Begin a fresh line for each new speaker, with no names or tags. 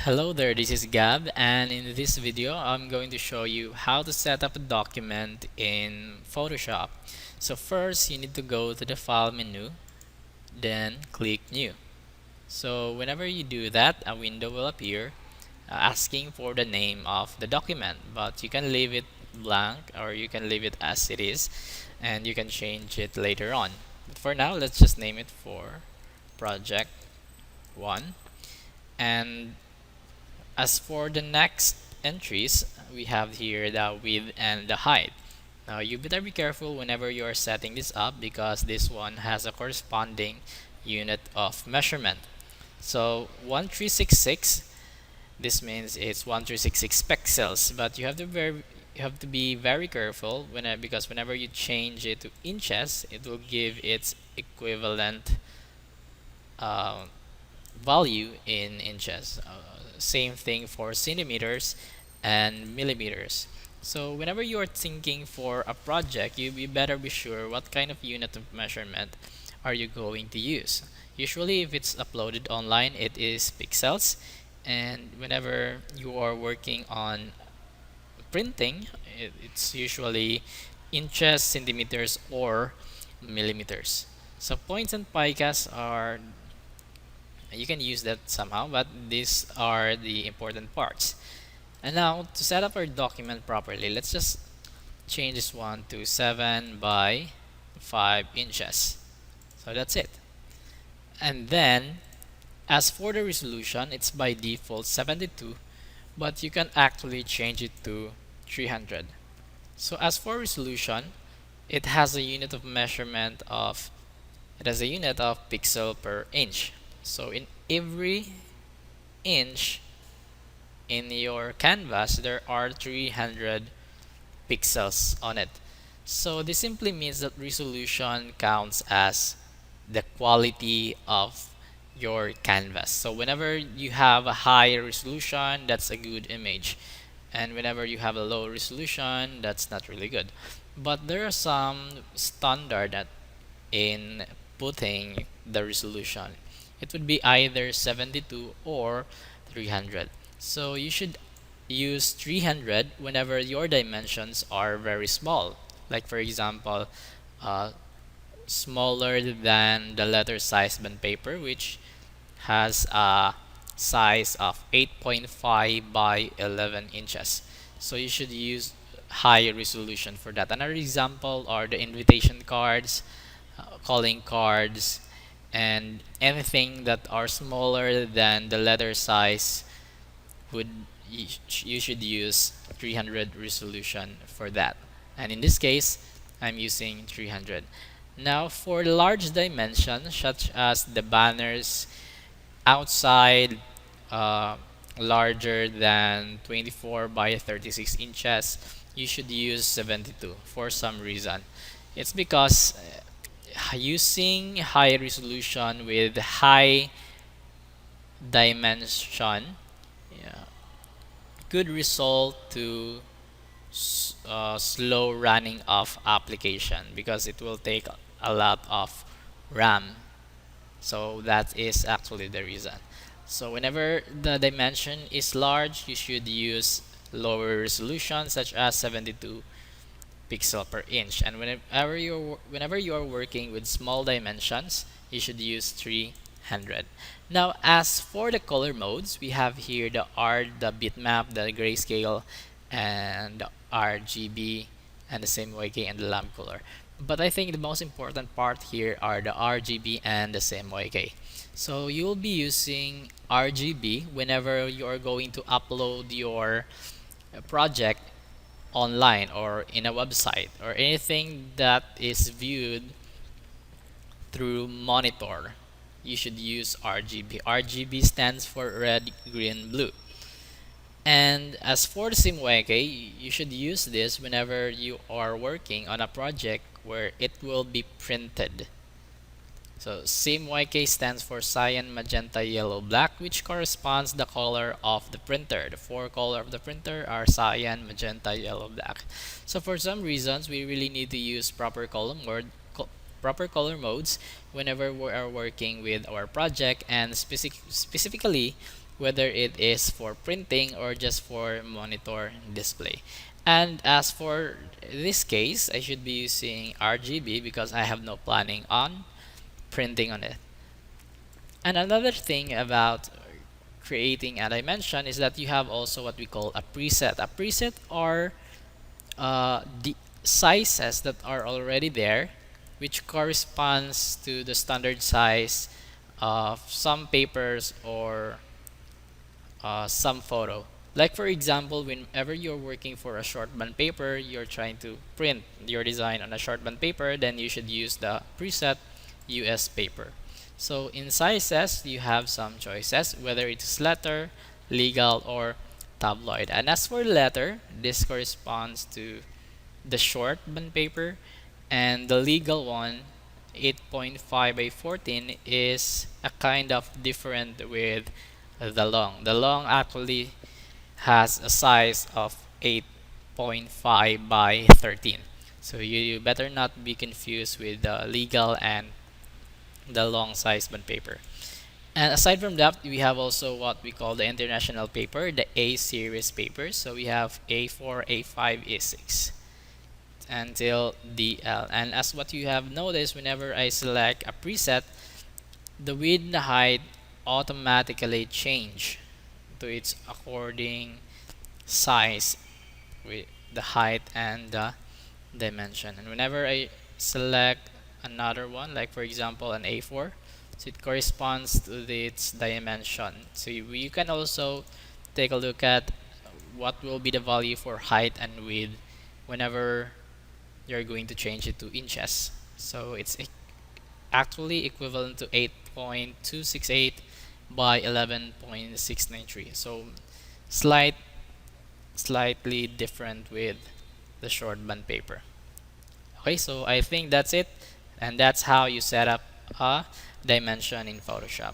Hello there, this is Gab, and in this video I'm going to show you how to set up a document in Photoshop. So first you need to go to the file menu, then click new. So whenever you do that, a window will appear asking for the name of the document, but you can leave it blank or you can leave it as it is and you can change it later on. But for now, let's just name it for project 1. And as for the next entries, we have here the width and the height. Now you better be careful whenever you are setting this up because this one has a corresponding unit of measurement. So 1366, this means it's 1366 pixels, but you have to be very careful because whenever you change it to inches, it will give its equivalent uh, value in inches. Same thing for centimeters and millimeters. So whenever you are thinking for a project, you better be sure what kind of unit of measurement are you going to use. Usually if it's uploaded online, it is pixels, and whenever you are working on printing, it's usually inches, centimeters, or millimeters. So points and pikas are, you can use that somehow, but these are the important parts. And now to set up our document properly, let's just change this one to 7 by 5 inches. So that's it. And then as for the resolution, it's by default 72, but you can actually change it to 300. So as for resolution, it has a unit of measurement of pixel per inch. So in every inch in your canvas, there are 300 pixels on it. So this simply means that resolution counts as the quality of your canvas. So whenever you have a high resolution, that's a good image. And whenever you have a low resolution, that's not really good. But there are some standard that in putting the resolution. It would be either 72 or 300. So you should use 300 whenever your dimensions are very small. Like for example, smaller than the letter size bond paper, which has a size of 8.5 by 11 inches. So you should use high resolution for that. Another example are the invitation cards, calling cards, and anything that are smaller than the letter size would you should use 300 resolution for that. And in this case, I'm using 300. Now for large dimensions such as the banners outside, uh, larger than 24 by 36 inches, you should use 72 for some reason. It's because using high resolution with high dimension, yeah, could result to slow running of application because it will take a lot of RAM. So that is actually the reason. So whenever the dimension is large, you should use lower resolution such as 72 pixel per inch, and whenever you are working with small dimensions, you should use 300. Now as for the color modes, we have here the bitmap, the grayscale, and the RGB, and the CMYK and the lamp color. But I think the most important part here are the RGB and the CMYK. So you'll be using RGB whenever you are going to upload your project online or in a website or anything that is viewed through monitor. You should use RGB. RGB stands for red, green, blue. And as for the CMYK, you should use this whenever you are working on a project where it will be printed. So CMYK stands for cyan, magenta, yellow, black, which corresponds the color of the printer. The four color of the printer are cyan, magenta, yellow, black. So for some reasons, we really need to use proper proper color modes whenever we are working with our project, and specifically whether it is for printing or just for monitor display. And as for this case, I should be using RGB because I have no planning on printing on it. And another thing about creating a dimension is that you have also what we call a preset. A preset are the sizes that are already there, which corresponds to the standard size of some papers or some photo. Like for example, whenever you're working for a short band paper, you're trying to print your design on a short band paper, then you should use the preset US paper. So in sizes, you have some choices, whether it's letter, legal, or tabloid. And as for letter, this corresponds to the short band paper, and the legal one, 8.5 by 14, is a kind of different with the long. The long actually has a size of 8.5 by 13. So you better not be confused with the legal and the long size bond paper. And aside from that, we have also what we call the international paper, the A series papers. So we have A4, A5, A6 until DL. And as what you have noticed, whenever I select a preset, the width and the height automatically change to its according size with the height and the dimension. And whenever I select another one, like for example an A4, so it corresponds to its dimension. So you can also take a look at what will be the value for height and width whenever you're going to change it to inches. So it's actually equivalent to 8.268 by 11.693. So slightly different with the short band paper. Okay, so I think that's it, and that's how you set up a dimension in Photoshop.